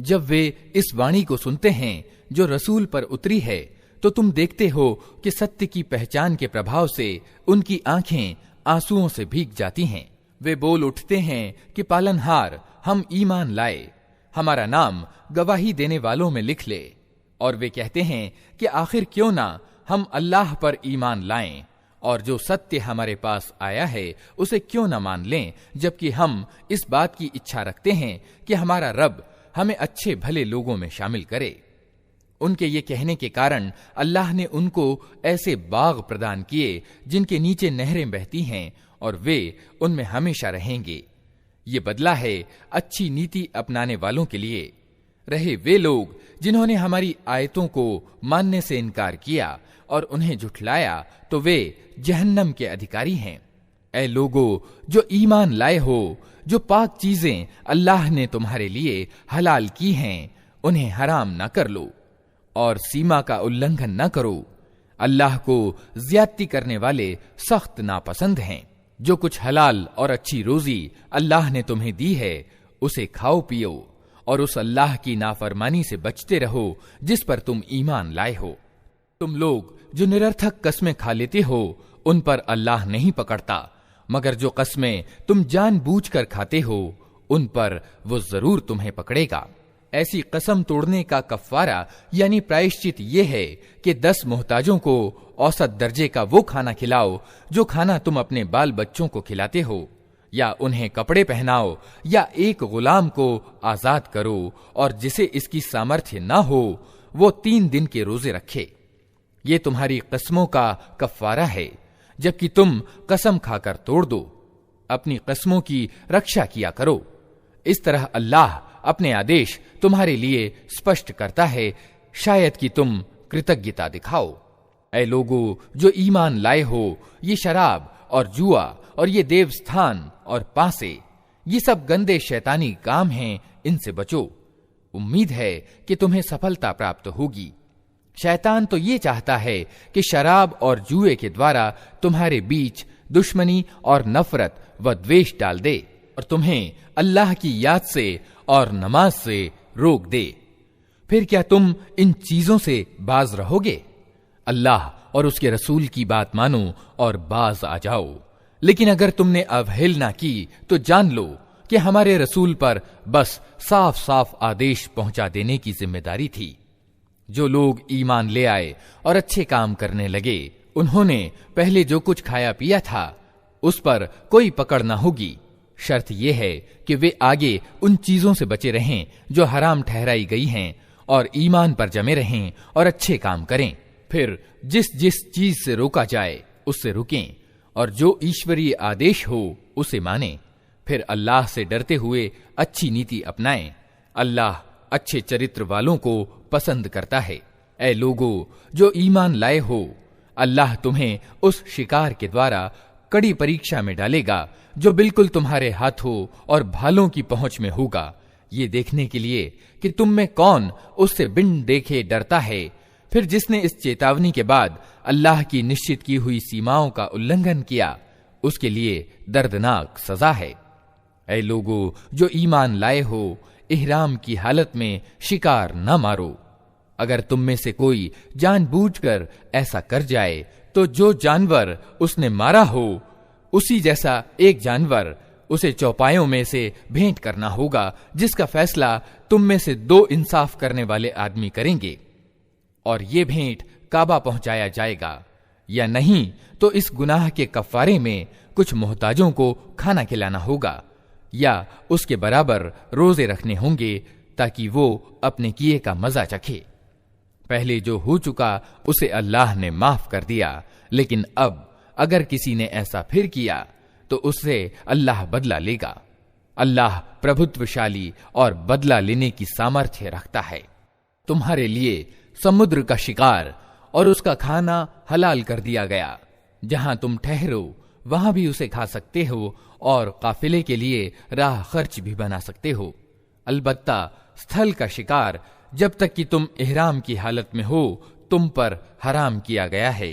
जब वे इस वाणी को सुनते हैं जो रसूल पर उतरी है, तो तुम देखते हो कि सत्य की पहचान के प्रभाव से उनकी आंखें आंसुओं से भीग जाती हैं। वे बोल उठते हैं कि पालनहार, हम ईमान लाए, हमारा नाम गवाही देने वालों में लिख ले। और वे कहते हैं कि आखिर क्यों ना हम अल्लाह पर ईमान लाएं, और जो सत्य हमारे पास आया है उसे क्यों न मान लें, जबकि हम इस बात की इच्छा रखते हैं कि हमारा रब हमें अच्छे भले लोगों में शामिल करे। उनके ये कहने के कारण अल्लाह ने उनको ऐसे बाग प्रदान किए जिनके नीचे नहरें बहती हैं, और वे उनमें हमेशा रहेंगे। ये बदला है अच्छी नीति अपनाने वालों के लिए। रहे वे लोग जिन्होंने हमारी आयतों को मानने से इनकार किया और उन्हें झुठलाया, तो वे जहन्नम के अधिकारी हैं। ऐ लोगो जो ईमान लाए हो, जो पाक चीजें अल्लाह ने तुम्हारे लिए हलाल की हैं उन्हें हराम न कर लो, और सीमा का उल्लंघन न करो। अल्लाह को ज्यादती करने वाले सख्त नापसंद हैं। जो कुछ हलाल और अच्छी रोजी अल्लाह ने तुम्हें दी है उसे खाओ पियो, और उस अल्लाह की नाफरमानी से बचते रहो जिस पर तुम ईमान लाए हो। तुम लोग जो निरर्थक कस्में खा लेते हो उन पर अल्लाह नहीं पकड़ता, मगर जो कस्में तुम जानबूझकर खाते हो उन पर वो जरूर तुम्हें पकड़ेगा। ऐसी कसम तोड़ने का कफ्फारा यानी प्रायश्चित ये है कि 10 मोहताजों को औसत दर्जे का वो खाना खिलाओ जो खाना तुम अपने बाल बच्चों को खिलाते हो, या उन्हें कपड़े पहनाओ, या एक गुलाम को आजाद करो, और जिसे इसकी सामर्थ्य न हो वो 3 दिन के रोजे रखे। ये तुम्हारी कस्मों का कफ्फारा है, जबकि तुम कसम खाकर तोड़ दो। अपनी कस्मों की रक्षा किया करो। इस तरह अल्लाह अपने आदेश तुम्हारे लिए स्पष्ट करता है, शायद कि तुम कृतज्ञता दिखाओ। ऐ लोगो जो ईमान लाए हो, ये शराब और जुआ और ये देवस्थान और पासे, ये सब गंदे शैतानी काम हैं, इनसे बचो। उम्मीद है कि तुम्हें सफलता प्राप्त होगी। शैतान तो ये चाहता है कि शराब और जुए के द्वारा तुम्हारे बीच दुश्मनी और नफरत व द्वेष डाल दे, और तुम्हें अल्लाह की याद से और नमाज से रोक दे। फिर क्या तुम इन चीजों से बाज रहोगे? अल्लाह और उसके रसूल की बात मानो और बाज आ जाओ। लेकिन अगर तुमने अवहेलना की तो जान लो कि हमारे रसूल पर बस साफ साफ आदेश पहुंचा देने की जिम्मेदारी थी। जो लोग ईमान ले आए और अच्छे काम करने लगे, उन्होंने पहले जो कुछ खाया पिया था उस पर कोई पकड़ न होगी। शर्त यह है कि वे आगे उन चीजों से बचे रहें जो हराम ठहराई गई हैं, और ईमान पर जमे रहें और अच्छे काम करें। फिर जिस जिस चीज से रोका जाए उससे रुकें, और जो ईश्वरीय आदेश हो उसे मानें। फिर अल्लाह से डरते हुए अच्छी नीति अपनाएं। अल्लाह अच्छे चरित्र वालों को पसंद करता है। ऐ लोगो जो ईमान लाए हो, अल्लाह तुम्हें उस शिकार के द्वारा कड़ी परीक्षा में डालेगा जो बिल्कुल तुम्हारे हाथों और भालों की पहुंच में होगा, ये देखने के लिए कि तुम में कौन उससे बिन देखे डरता है। फिर जिसने इस चेतावनी के बाद अल्लाह की निश्चित की हुई सीमाओं का उल्लंघन किया, उसके लिए दर्दनाक सजा है। ऐ लोगो जो ईमान लाए हो, इहराम की हालत में शिकार न मारो। अगर तुम में से कोई जानबूझकर ऐसा कर जाए तो जो जानवर उसने मारा हो उसी जैसा एक जानवर उसे चौपायों में से भेंट करना होगा, जिसका फैसला तुम में से 2 इंसाफ करने वाले आदमी करेंगे। और ये भेंट काबा पहुंचाया जाएगा, या नहीं तो इस गुनाह के कफ्फारे में कुछ मोहताजों को खाना खिलाना होगा, या उसके बराबर रोजे रखने होंगे, ताकि वो अपने किए का मजा चखे। पहले जो हो चुका उसे अल्लाह ने माफ कर दिया, लेकिन अब अगर किसी ने ऐसा फिर किया तो उससे अल्लाह बदला लेगा। अल्लाह प्रभुत्वशाली और बदला लेने की सामर्थ्य रखता है। तुम्हारे लिए समुद्र का शिकार और उसका खाना हलाल कर दिया गया। जहां तुम ठहरो वहां भी उसे खा सकते हो, और काफिले के लिए राह खर्च भी बना सकते हो। अलबत्ता स्थल का शिकार जब तक कि तुम इहराम की हालत में हो तुम पर हराम किया गया है।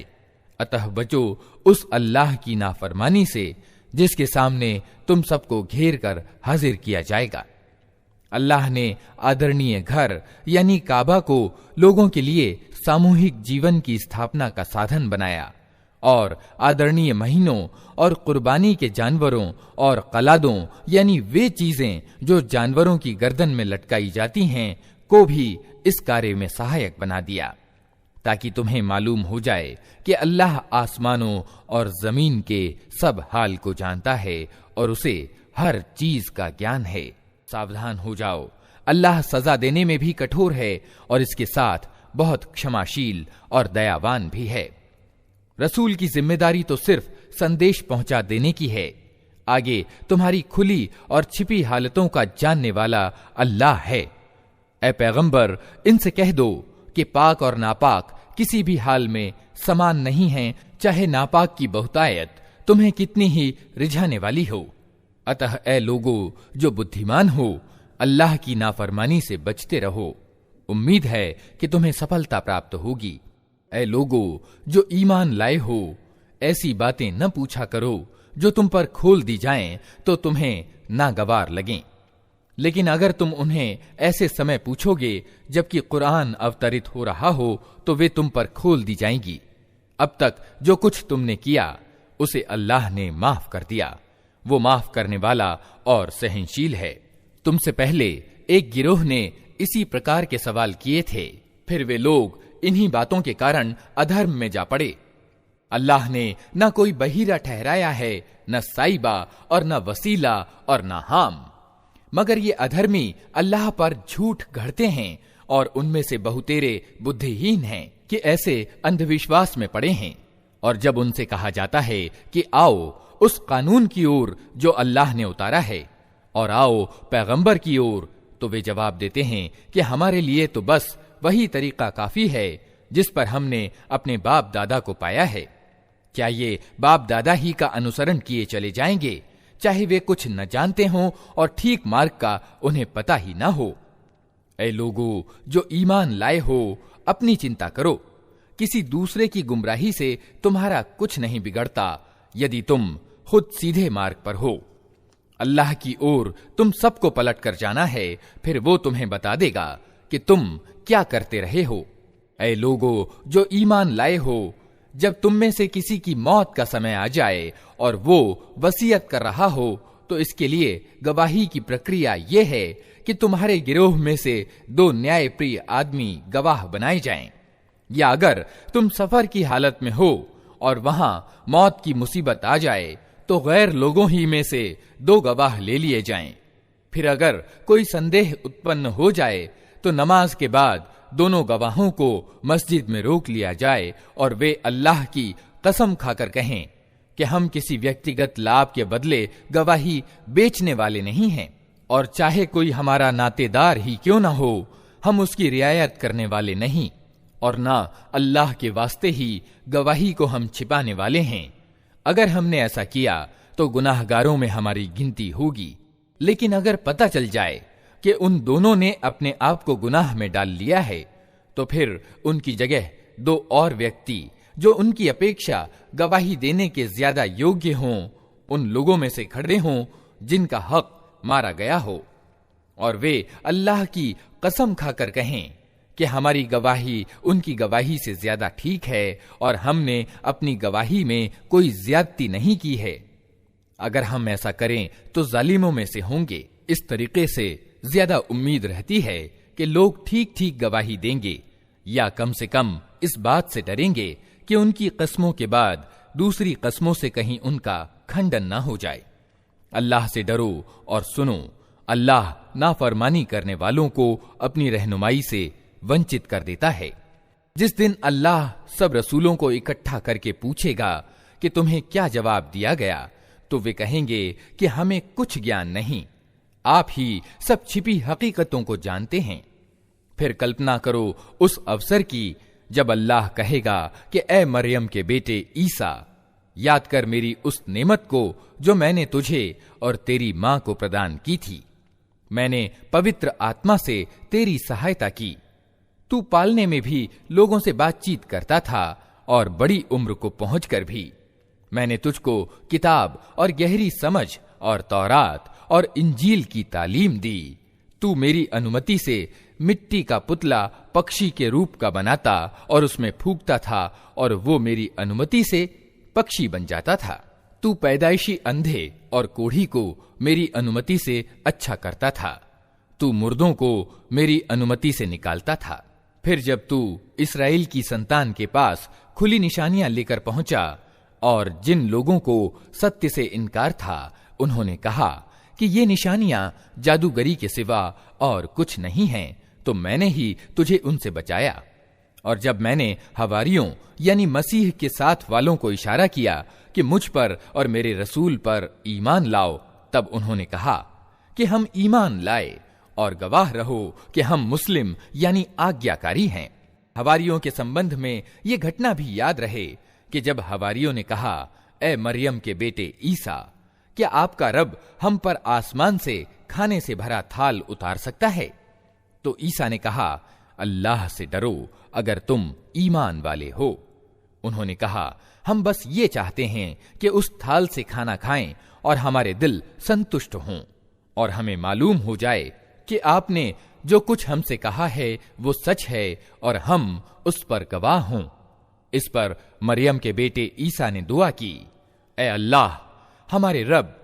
अतः बचो उस अल्लाह की नाफरमानी से जिसके सामने तुम सबको घेर कर हाजिर किया जाएगा। अल्लाह ने आदरणीय घर यानी काबा को लोगों के लिए सामूहिक जीवन की स्थापना का साधन बनाया और आदरणीय महीनों और कुर्बानी के जानवरों और कलादों यानी वे चीजें जो जानवरों की गर्दन में लटकाई जाती हैं को भी इस कार्य में सहायक बना दिया, ताकि तुम्हें मालूम हो जाए कि अल्लाह आसमानों और जमीन के सब हाल को जानता है और उसे हर चीज का ज्ञान है। सावधान हो जाओ, अल्लाह सजा देने में भी कठोर है और इसके साथ बहुत क्षमाशील और दयावान भी है। रसूल की जिम्मेदारी तो सिर्फ संदेश पहुंचा देने की है, आगे तुम्हारी खुली और छिपी हालतों का जानने वाला अल्लाह है। ए पैगंबर, इनसे कह दो कि पाक और नापाक किसी भी हाल में समान नहीं हैं, चाहे नापाक की बहुतायत तुम्हें कितनी ही रिझाने वाली हो। अतः ए लोगो जो बुद्धिमान हो, अल्लाह की नाफरमानी से बचते रहो, उम्मीद है कि तुम्हें सफलता प्राप्त होगी। ए लोगो जो ईमान लाए हो, ऐसी बातें न पूछा करो जो तुम पर खोल दी जाएं तो तुम्हें नागवार लगें, लेकिन अगर तुम उन्हें ऐसे समय पूछोगे जबकि कुरान अवतरित हो रहा हो तो वे तुम पर खोल दी जाएंगी। अब तक जो कुछ तुमने किया उसे अल्लाह ने माफ कर दिया, वो माफ करने वाला और सहनशील है। तुमसे पहले एक गिरोह ने इसी प्रकार के सवाल किए थे, फिर वे लोग इन्हीं बातों के कारण अधर्म में जा पड़े। अल्लाह ने न कोई बहीरा ठहराया है, न साइबा और न वसीला और न हाम, मगर ये अधर्मी अल्लाह पर झूठ गढ़ते हैं और उनमें से बहुतेरे बुद्धिहीन हैं कि ऐसे अंधविश्वास में पड़े हैं। और जब उनसे कहा जाता है कि आओ उस कानून की ओर जो अल्लाह ने उतारा है और आओ पैगंबर की ओर, तो वे जवाब देते हैं कि हमारे लिए तो बस वही तरीका काफी है जिस पर हमने अपने बाप दादा को पाया है। क्या ये बाप दादा ही का अनुसरण किए चले जाएंगे, चाहे वे कुछ न जानते हों और ठीक मार्ग का उन्हें पता ही ना हो। ऐ लोगो जो ईमान लाए हो, अपनी चिंता करो, किसी दूसरे की गुमराही से तुम्हारा कुछ नहीं बिगड़ता यदि तुम खुद सीधे मार्ग पर हो। अल्लाह की ओर तुम सबको पलट कर जाना है, फिर वो तुम्हें बता देगा कि तुम क्या करते रहे हो। ऐ लोगो जो ईमान लाए हो, जब तुम में से किसी की मौत का समय आ जाए और वो वसीयत कर रहा हो तो इसके लिए गवाही की प्रक्रिया ये है कि तुम्हारे गिरोह में से 2 न्यायप्रिय आदमी गवाह बनाए जाएं, या अगर तुम सफर की हालत में हो और वहां मौत की मुसीबत आ जाए तो गैर लोगों ही में से 2 गवाह ले लिए जाएं। फिर अगर कोई संदेह उत्पन्न हो जाए तो नमाज के बाद दोनों गवाहों को मस्जिद में रोक लिया जाए और वे अल्लाह की कसम खाकर कहें कि हम किसी व्यक्तिगत लाभ के बदले गवाही बेचने वाले नहीं हैं, और चाहे कोई हमारा नातेदार ही क्यों ना हो, हम उसकी रियायत करने वाले नहीं, और ना अल्लाह के वास्ते ही गवाही को हम छिपाने वाले हैं। अगर हमने ऐसा किया तो गुनाहगारों में हमारी गिनती होगी। लेकिन अगर पता चल जाए कि उन दोनों ने अपने आप को गुनाह में डाल लिया है, तो फिर उनकी जगह 2 और व्यक्ति जो उनकी अपेक्षा गवाही देने के ज्यादा योग्य हों, उन लोगों में से खड़े हों जिनका हक मारा गया हो, और वे अल्लाह की कसम खाकर कहें कि हमारी गवाही उनकी गवाही से ज्यादा ठीक है और हमने अपनी गवाही में कोई ज्यादती नहीं की है। अगर हम ऐसा करें तो जालिमों में से होंगे। इस तरीके से ज्यादा उम्मीद रहती है कि लोग ठीक ठीक गवाही देंगे, या कम से कम इस बात से डरेंगे कि उनकी कस्मों के बाद दूसरी कस्मों से कहीं उनका खंडन न हो जाए। अल्लाह से डरो और सुनो, अल्लाह नाफरमानी करने वालों को अपनी रहनुमाई से वंचित कर देता है। जिस दिन अल्लाह सब रसूलों को इकट्ठा करके पूछेगा कि तुम्हें क्या जवाब दिया गया, तो वे कहेंगे कि हमें कुछ ज्ञान नहीं, आप ही सब छिपी हकीकतों को जानते हैं। फिर कल्पना करो उस अवसर की जब अल्लाह कहेगा कि ए मरियम के बेटे ईसा, याद कर मेरी उस नेमत को जो मैंने तुझे और तेरी मां को प्रदान की थी। मैंने पवित्र आत्मा से तेरी सहायता की। तू पालने में भी लोगों से बातचीत करता था और बड़ी उम्र को पहुंचकर भी मैंने तुझको किताब और गहरी समझ और तौरात और इंजील की तालीम दी। तू मेरी अनुमति से मिट्टी का पुतला पक्षी के रूप का बनाता और उसमें फूंकता था और वो मेरी अनुमति से पक्षी बन जाता था। तू पैदाइशी अंधे और कोढ़ी को मेरी अनुमति से अच्छा करता था। तू मुर्दों को मेरी अनुमति से निकालता था। फिर जब तू इस्राएल की संतान के पास खुली निशानियां लेकर पहुंचा और जिन लोगों को सत्य से इनकार था उन्होंने कहा कि ये निशानियां जादूगरी के सिवा और कुछ नहीं हैं, तो मैंने ही तुझे उनसे बचाया। और जब मैंने हवारियों यानी मसीह के साथ वालों को इशारा किया कि मुझ पर और मेरे रसूल पर ईमान लाओ, तब उन्होंने कहा कि हम ईमान लाए और गवाह रहो कि हम मुस्लिम यानी आज्ञाकारी हैं। हवारियों के संबंध में ये घटना भी याद रहे कि जब हवारियों ने कहा, ए मरियम के बेटे ईसा, क्या आपका रब हम पर आसमान से खाने से भरा थाल उतार सकता है? तो ईसा ने कहा, अल्लाह से डरो अगर तुम ईमान वाले हो। उन्होंने कहा, हम बस ये चाहते हैं कि उस थाल से खाना खाएं और हमारे दिल संतुष्ट हों और हमें मालूम हो जाए कि आपने जो कुछ हमसे कहा है वो सच है और हम उस पर गवाह हों। इस पर मरियम के बेटे ईसा ने दुआ की, ए अल्लाह, हमारे रब,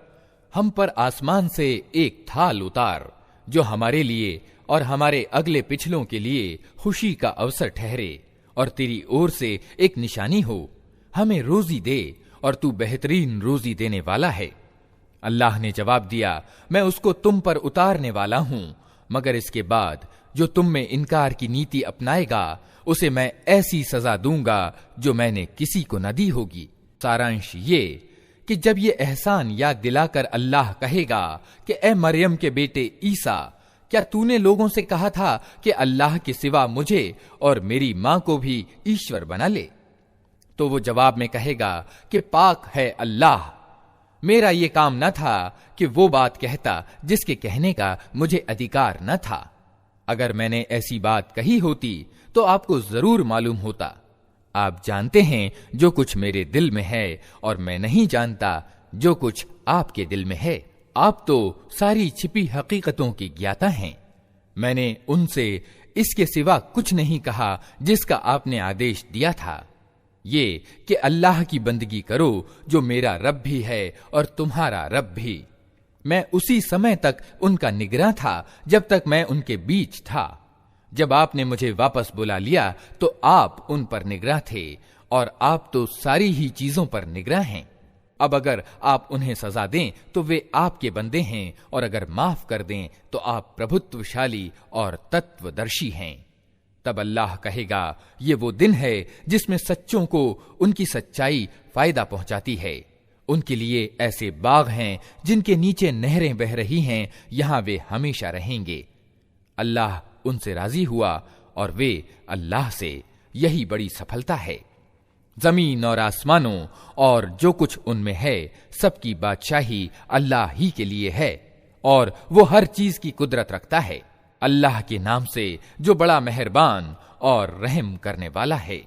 हम पर आसमान से एक थाल उतार जो हमारे लिए और हमारे अगले पिछलों के लिए खुशी का अवसर ठहरे और तेरी ओर से एक निशानी हो। हमें रोजी दे और तू बेहतरीन रोजी देने वाला है। अल्लाह ने जवाब दिया, मैं उसको तुम पर उतारने वाला हूं, मगर इसके बाद जो तुम में इनकार की नीति अपनाएगा उसे मैं ऐसी सजा दूंगा जो मैंने किसी को न दी होगी। सारांश ये कि जब ये एहसान याद दिलाकर अल्लाह कहेगा कि ए मरियम के बेटे ईसा, क्या तूने लोगों से कहा था कि अल्लाह के सिवा मुझे और मेरी मां को भी ईश्वर बना ले? तो वो जवाब में कहेगा कि पाक है अल्लाह, मेरा ये काम न था कि वो बात कहता जिसके कहने का मुझे अधिकार न था। अगर मैंने ऐसी बात कही होती तो आपको जरूर मालूम होता। आप जानते हैं जो कुछ मेरे दिल में है और मैं नहीं जानता जो कुछ आपके दिल में है। आप तो सारी छिपी हकीकतों की ज्ञाता हैं। मैंने उनसे इसके सिवा कुछ नहीं कहा जिसका आपने आदेश दिया था, ये कि अल्लाह की बंदगी करो जो मेरा रब भी है और तुम्हारा रब भी। मैं उसी समय तक उनका निगरान था जब तक मैं उनके बीच था। जब आपने मुझे वापस बुला लिया तो आप उन पर निगरान थे और आप तो सारी ही चीजों पर निगरान हैं। अब अगर आप उन्हें सजा दें तो वे आपके बंदे हैं और अगर माफ कर दें तो आप प्रभुत्वशाली और तत्वदर्शी हैं। तब अल्लाह कहेगा, ये वो दिन है जिसमें सच्चों को उनकी सच्चाई फायदा पहुंचाती है। उनके लिए ऐसे बाग हैं जिनके नीचे नहरें बह रही हैं, यहां वे हमेशा रहेंगे। अल्लाह उनसे राजी हुआ और वे अल्लाह से, यही बड़ी सफलता है। जमीन और आसमानों और जो कुछ उनमें है सबकी बादशाही अल्लाह ही के लिए है और वो हर चीज की कुदरत रखता है। अल्लाह के नाम से जो बड़ा मेहरबान और रहम करने वाला है।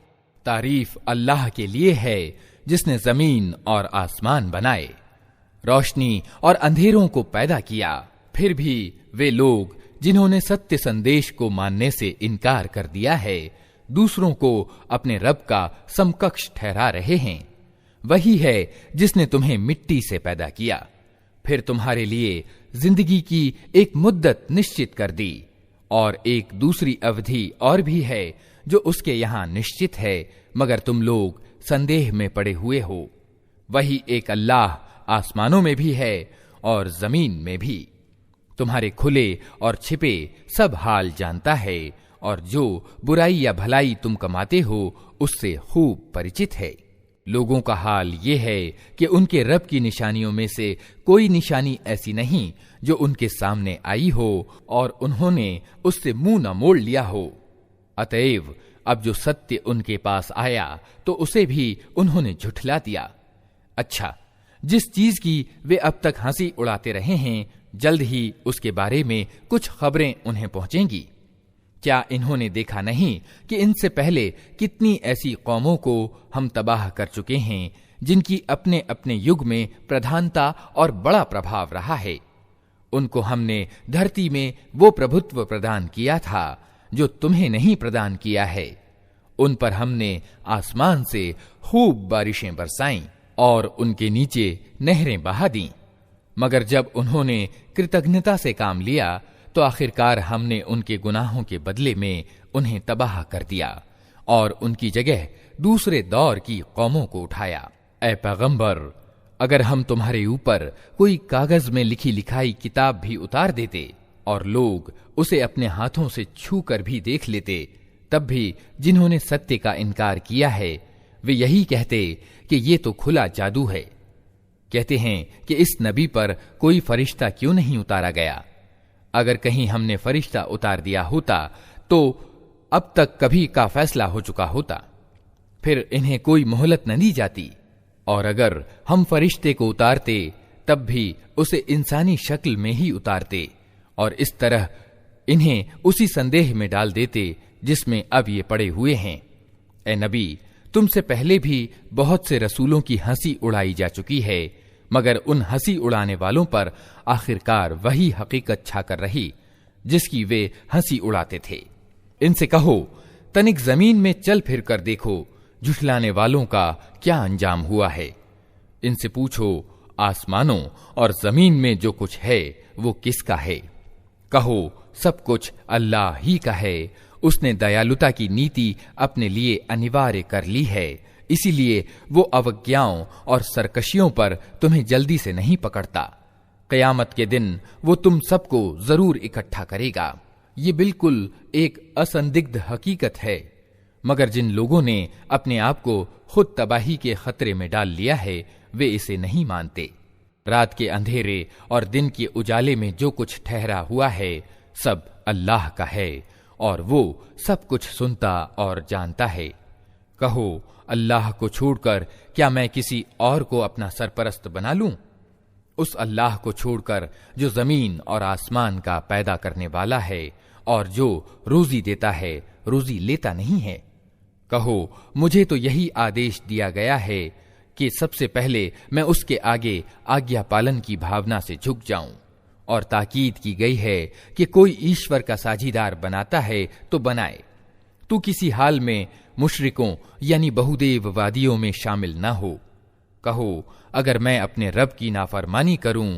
तारीफ अल्लाह के लिए है जिसने जमीन और आसमान बनाए, रोशनी और अंधेरों को पैदा किया। फिर भी वे लोग जिन्होंने सत्य संदेश को मानने से इनकार कर दिया है, दूसरों को अपने रब का समकक्ष ठहरा रहे हैं। वही है जिसने तुम्हें मिट्टी से पैदा किया, फिर तुम्हारे लिए जिंदगी की एक मुद्दत निश्चित कर दी और एक दूसरी अवधि और भी है जो उसके यहां निश्चित है, मगर तुम लोग संदेह में पड़े हुए हो। वही एक अल्लाह आसमानों में भी है और जमीन में भी, तुम्हारे खुले और छिपे सब हाल जानता है और जो बुराई या भलाई तुम कमाते हो उससे खूब परिचित है। लोगों का हाल ये है कि उनके रब की निशानियों में से कोई निशानी ऐसी नहीं जो उनके सामने आई हो और उन्होंने उससे मुंह न मोड़ लिया हो। अतएव अब जो सत्य उनके पास आया तो उसे भी उन्होंने झुठला दिया। अच्छा, जिस चीज की वे अब तक हंसी उड़ाते रहे हैं, जल्द ही उसके बारे में कुछ खबरें उन्हें पहुंचेंगी। क्या इन्होंने देखा नहीं कि इनसे पहले कितनी ऐसी कौमों को हम तबाह कर चुके हैं जिनकी अपने अपने युग में प्रधानता और बड़ा प्रभाव रहा है। उनको हमने धरती में वो प्रभुत्व प्रदान किया था जो तुम्हें नहीं प्रदान किया है। उन पर हमने आसमान से खूब बारिशें बरसाईं और उनके नीचे नहरें बहा दी। मगर जब उन्होंने कृतज्ञता से काम लिया तो आखिरकार हमने उनके गुनाहों के बदले में उन्हें तबाह कर दिया और उनकी जगह दूसरे दौर की कौमों को उठाया। ऐ पैगंबर, अगर हम तुम्हारे ऊपर कोई कागज में लिखी लिखाई किताब भी उतार देते और लोग उसे अपने हाथों से छू कर भी देख लेते, तब भी जिन्होंने सत्य का इनकार किया है वे यही कहते कि ये तो खुला जादू है। कहते हैं कि इस नबी पर कोई फरिश्ता क्यों नहीं उतारा गया। अगर कहीं हमने फरिश्ता उतार दिया होता तो अब तक कभी का फैसला हो चुका होता, फिर इन्हें कोई मोहलत न दी जाती। और अगर हम फरिश्ते को उतारते तब भी उसे इंसानी शक्ल में ही उतारते और इस तरह इन्हें उसी संदेह में डाल देते जिसमें अब ये पड़े हुए हैं। ए नबी, तुमसे पहले भी बहुत से रसूलों की हंसी उड़ाई जा चुकी है, मगर उन हंसी उड़ाने वालों पर आखिरकार वही हकीकत छाकर रही जिसकी वे हंसी उड़ाते थे। इनसे कहो, तनिक जमीन में चल फिर कर देखो झुठलाने वालों का क्या अंजाम हुआ है। इनसे पूछो, आसमानों और जमीन में जो कुछ है वो किसका है। कहो, सब कुछ अल्लाह ही का है। उसने दयालुता की नीति अपने लिए अनिवार्य कर ली है, इसीलिए वो अवज्ञाओं और सरकशियों पर तुम्हें जल्दी से नहीं पकड़ता। क़यामत के दिन वो तुम सबको जरूर इकट्ठा करेगा। ये बिल्कुल एक असंदिग्ध हकीकत है, मगर जिन लोगों ने अपने आप को खुद तबाही के खतरे में डाल लिया है वे इसे नहीं मानते। रात के अंधेरे और दिन के उजाले में जो कुछ ठहरा हुआ है सब अल्लाह का है और वो सब कुछ सुनता और जानता है। कहो, अल्लाह को छोड़कर क्या मैं किसी और को अपना सरपरस्त बना लूं? उस अल्लाह को छोड़कर जो जमीन और आसमान का पैदा करने वाला है और जो रोजी देता है, रोजी लेता नहीं है। कहो, मुझे तो यही आदेश दिया गया है कि सबसे पहले मैं उसके आगे आज्ञा पालन की भावना से झुक जाऊं, और ताकीद की गई है कि कोई ईश्वर का साझीदार बनाता है तो बनाए। तू किसी हाल में मुशरिकों यानी बहुदेववादियों में शामिल न हो। कहो, अगर मैं अपने रब की नाफरमानी करूं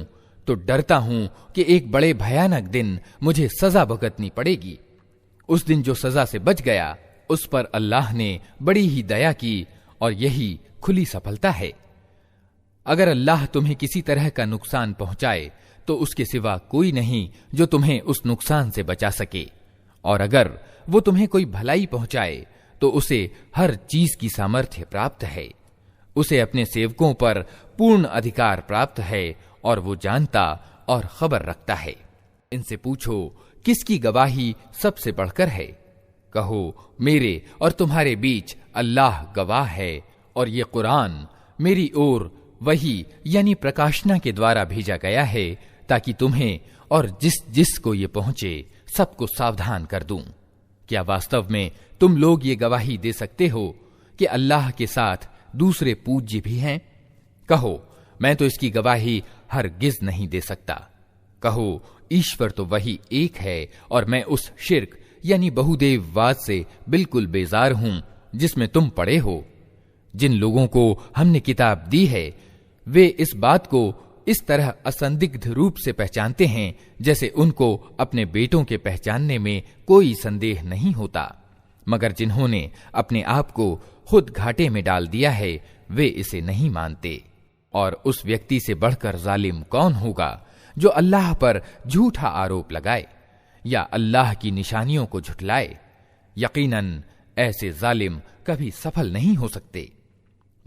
तो डरता हूं कि एक बड़े भयानक दिन मुझे सजा भुगतनी पड़ेगी। उस दिन जो सजा से बच गया उस पर अल्लाह ने बड़ी ही दया की और यही खुली सफलता है। अगर अल्लाह तुम्हें किसी तरह का नुकसान पहुंचाए तो उसके सिवा कोई नहीं जो तुम्हें उस नुकसान से बचा सके, और अगर वो तुम्हें कोई भलाई पहुंचाए तो उसे हर चीज की सामर्थ्य प्राप्त है। उसे अपने सेवकों पर पूर्ण अधिकार प्राप्त है और वो जानता और खबर रखता है। इनसे पूछो, किसकी गवाही सबसे बढ़कर है? कहो, मेरे और तुम्हारे बीच अल्लाह गवाह है और ये कुरान मेरी ओर वही यानी प्रकाशना के द्वारा भेजा गया है ताकि तुम्हें और जिस जिस को ये पहुंचे सबको सावधान कर दूं। क्या वास्तव में तुम लोग ये गवाही दे सकते हो कि अल्लाह के साथ दूसरे पूज्य भी हैं? कहो, मैं तो इसकी गवाही हरगिज नहीं दे सकता। कहो, ईश्वर तो वही एक है और मैं उस शिर्क यानी बहुदेववाद से बिल्कुल बेजार हूं जिसमें तुम पड़े हो। जिन लोगों को हमने किताब दी है वे इस बात को इस तरह असंदिग्ध रूप से पहचानते हैं जैसे उनको अपने बेटों के पहचानने में कोई संदेह नहीं होता, मगर जिन्होंने अपने आप को खुद घाटे में डाल दिया है वे इसे नहीं मानते। और उस व्यक्ति से बढ़कर जालिम कौन होगा जो अल्लाह पर झूठा आरोप लगाए या अल्लाह की निशानियों को झुठलाए। यकीनन ऐसे जालिम कभी सफल नहीं हो सकते।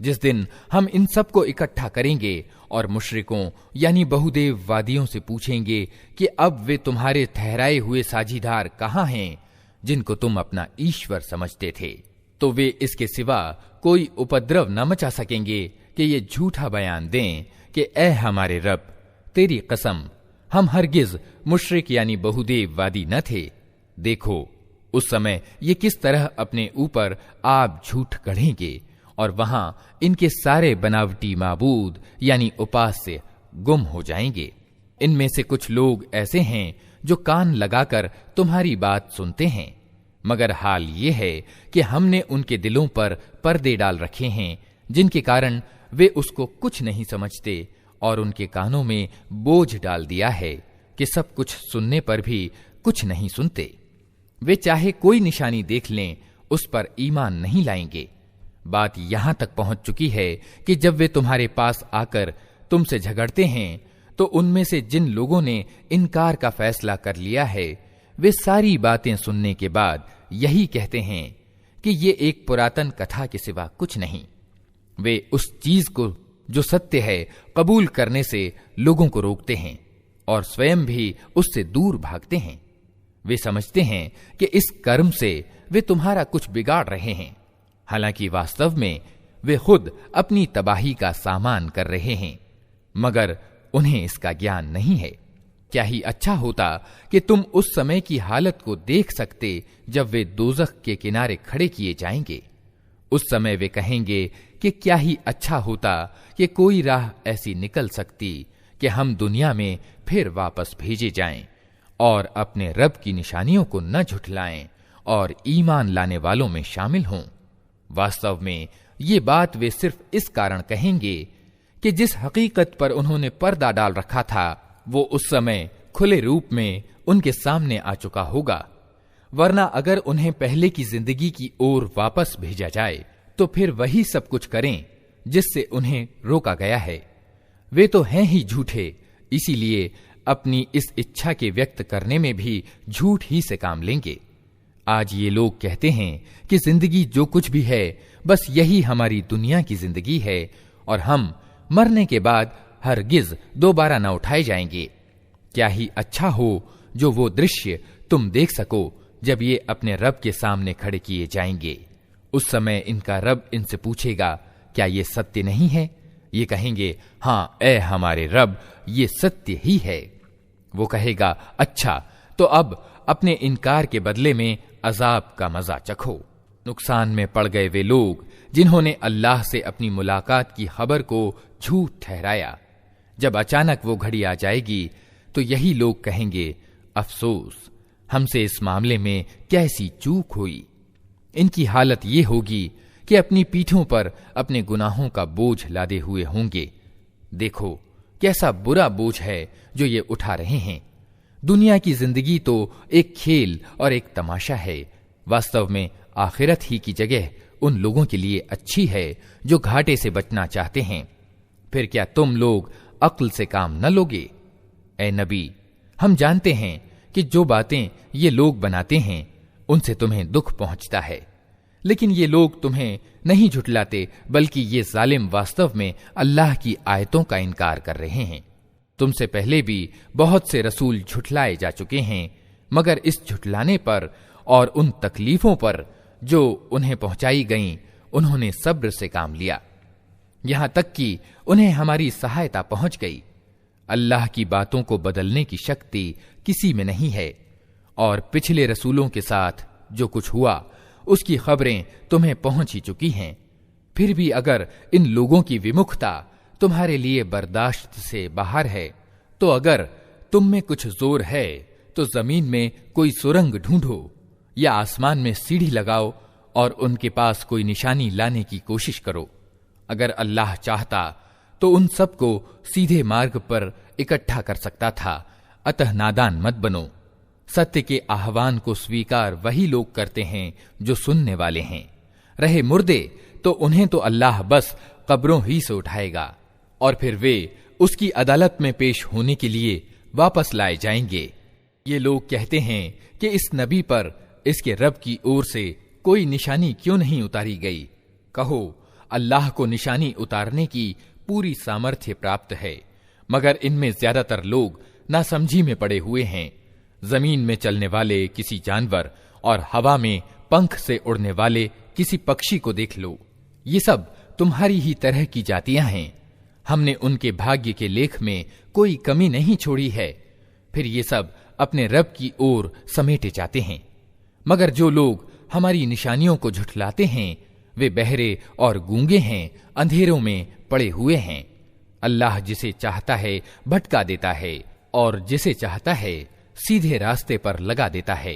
जिस दिन हम इन सब को इकट्ठा करेंगे और मुशरिकों यानी बहुदेववादियों से पूछेंगे कि अब वे तुम्हारे ठहराए हुए साझीदार कहाँ हैं जिनको तुम अपना ईश्वर समझते थे, तो वे इसके सिवा कोई उपद्रव न मचा सकेंगे कि ये झूठा बयान दें कि ए हमारे रब, तेरी कसम हम हरगिज मुशरिक यानी बहुदेववादी न थे। देखो उस समय ये किस तरह अपने ऊपर आप झूठ गढ़ेंगे और वहां इनके सारे बनावटी माबूद यानी उपास्य गुम हो जाएंगे। इनमें से कुछ लोग ऐसे हैं जो कान लगाकर तुम्हारी बात सुनते हैं, मगर हाल ये है कि हमने उनके दिलों पर पर्दे डाल रखे हैं, जिनके कारण वे उसको कुछ नहीं समझते, और उनके कानों में बोझ डाल दिया है कि सब कुछ सुनने पर भी कुछ नहीं सुनते। वे चाहे कोई निशानी देख लें, उस पर ईमान नहीं लाएंगे। बात यहां तक पहुंच चुकी है कि जब वे तुम्हारे पास आकर तुमसे झगड़ते हैं, तो उनमें से जिन लोगों ने इनकार का फैसला कर लिया है, वे सारी बातें सुनने के बाद यही कहते हैं कि ये एक पुरातन कथा के सिवा कुछ नहीं। वे उस चीज को जो सत्य है कबूल करने से लोगों को रोकते हैं और स्वयं भी उससे दूर भागते हैं। वे समझते हैं कि इस कर्म से वे तुम्हारा कुछ बिगाड़ रहे हैं, हालांकि वास्तव में वे खुद अपनी तबाही का सामान कर रहे हैं, मगर उन्हें इसका ज्ञान नहीं है। क्या ही अच्छा होता कि तुम उस समय की हालत को देख सकते जब वे दोज़ख के किनारे खड़े किए जाएंगे। उस समय वे कहेंगे कि क्या ही अच्छा होता कि कोई राह ऐसी निकल सकती कि हम दुनिया में फिर वापस भेजे जाएं और अपने रब की निशानियों को न झुठलाएं और ईमान लाने वालों में शामिल हों। वास्तव में ये बात वे सिर्फ इस कारण कहेंगे कि जिस हकीकत पर उन्होंने पर्दा डाल रखा था वो उस समय खुले रूप में उनके सामने आ चुका होगा, वरना अगर उन्हें पहले की जिंदगी की ओर वापस भेजा जाए तो फिर वही सब कुछ करें जिससे उन्हें रोका गया है। वे तो हैं ही झूठे, इसीलिए अपनी इस इच्छा के व्यक्त करने में भी झूठ ही से काम लेंगे। आज ये लोग कहते हैं कि जिंदगी जो कुछ भी है बस यही हमारी दुनिया की जिंदगी है और हम मरने के बाद हरगिज दोबारा न उठाए जाएंगे। क्या ही अच्छा हो जो वो दृश्य तुम देख सको जब ये अपने रब के सामने खड़े किए जाएंगे। उस समय इनका रब इनसे पूछेगा, क्या ये सत्य नहीं है? ये कहेंगे, हाँ ए हमारे रब, ये सत्य ही है। वो कहेगा, अच्छा तो अब अपने इनकार के बदले में अजाब का मजा चखो। नुकसान में पड़ गए वे लोग जिन्होंने अल्लाह से अपनी मुलाकात की खबर को झूठ ठहराया। जब अचानक वो घड़ी आ जाएगी तो यही लोग कहेंगे, अफसोस, हमसे इस मामले में कैसी चूक हुई। इनकी हालत ये होगी कि अपनी पीठों पर अपने गुनाहों का बोझ लादे हुए होंगे। देखो कैसा बुरा बोझ है जो ये उठा रहे हैं। दुनिया की जिंदगी तो एक खेल और एक तमाशा है, वास्तव में आखिरत ही की जगह उन लोगों के लिए अच्छी है जो घाटे से बचना चाहते हैं। फिर क्या तुम लोग अक्ल से काम न लोगे? ए नबी, हम जानते हैं कि जो बातें ये लोग बनाते हैं उनसे तुम्हें दुख पहुंचता है, लेकिन ये लोग तुम्हें नहीं झुठलाते, बल्कि ये जालिम वास्तव में अल्लाह की आयतों का इनकार कर रहे हैं। तुमसे पहले भी बहुत से रसूल झुठलाए जा चुके हैं, मगर इस झुठलाने पर और उन तकलीफों पर जो उन्हें पहुंचाई गईं, उन्होंने सब्र से काम लिया, यहां तक कि उन्हें हमारी सहायता पहुंच गई। अल्लाह की बातों को बदलने की शक्ति किसी में नहीं है, और पिछले रसूलों के साथ जो कुछ हुआ उसकी खबरें तुम्हें पहुंच ही चुकी हैं। फिर भी अगर इन लोगों की विमुखता तुम्हारे लिए बर्दाश्त से बाहर है, तो अगर तुम में कुछ जोर है तो जमीन में कोई सुरंग ढूंढो या आसमान में सीढ़ी लगाओ और उनके पास कोई निशानी लाने की कोशिश करो। अगर अल्लाह चाहता तो उन सबको सीधे मार्ग पर इकट्ठा कर सकता था, अतः नादान मत बनो। सत्य के आह्वान को स्वीकार वही लोग करते हैं जो सुनने वाले हैं। रहे मुर्दे तो उन्हें तो अल्लाह बस कब्रों ही से उठाएगा और फिर वे उसकी अदालत में पेश होने के लिए वापस लाए जाएंगे। ये लोग कहते हैं कि इस नबी पर इसके रब की ओर से कोई निशानी क्यों नहीं उतारी गई? कहो, अल्लाह को निशानी उतारने की पूरी सामर्थ्य प्राप्त है, मगर इनमें ज्यादातर लोग नासमझी में पड़े हुए हैं। जमीन में चलने वाले किसी जानवर और हवा में पंख से उड़ने वाले किसी पक्षी को देख लो, ये सब तुम्हारी ही तरह की जातियां हैं। हमने उनके भाग्य के लेख में कोई कमी नहीं छोड़ी है, फिर ये सब अपने रब की ओर समेटे जाते हैं। मगर जो लोग हमारी निशानियों को झुठलाते हैं वे बहरे और गूंगे हैं, अंधेरों में पड़े हुए हैं। अल्लाह जिसे चाहता है भटका देता है और जिसे चाहता है सीधे रास्ते पर लगा देता है।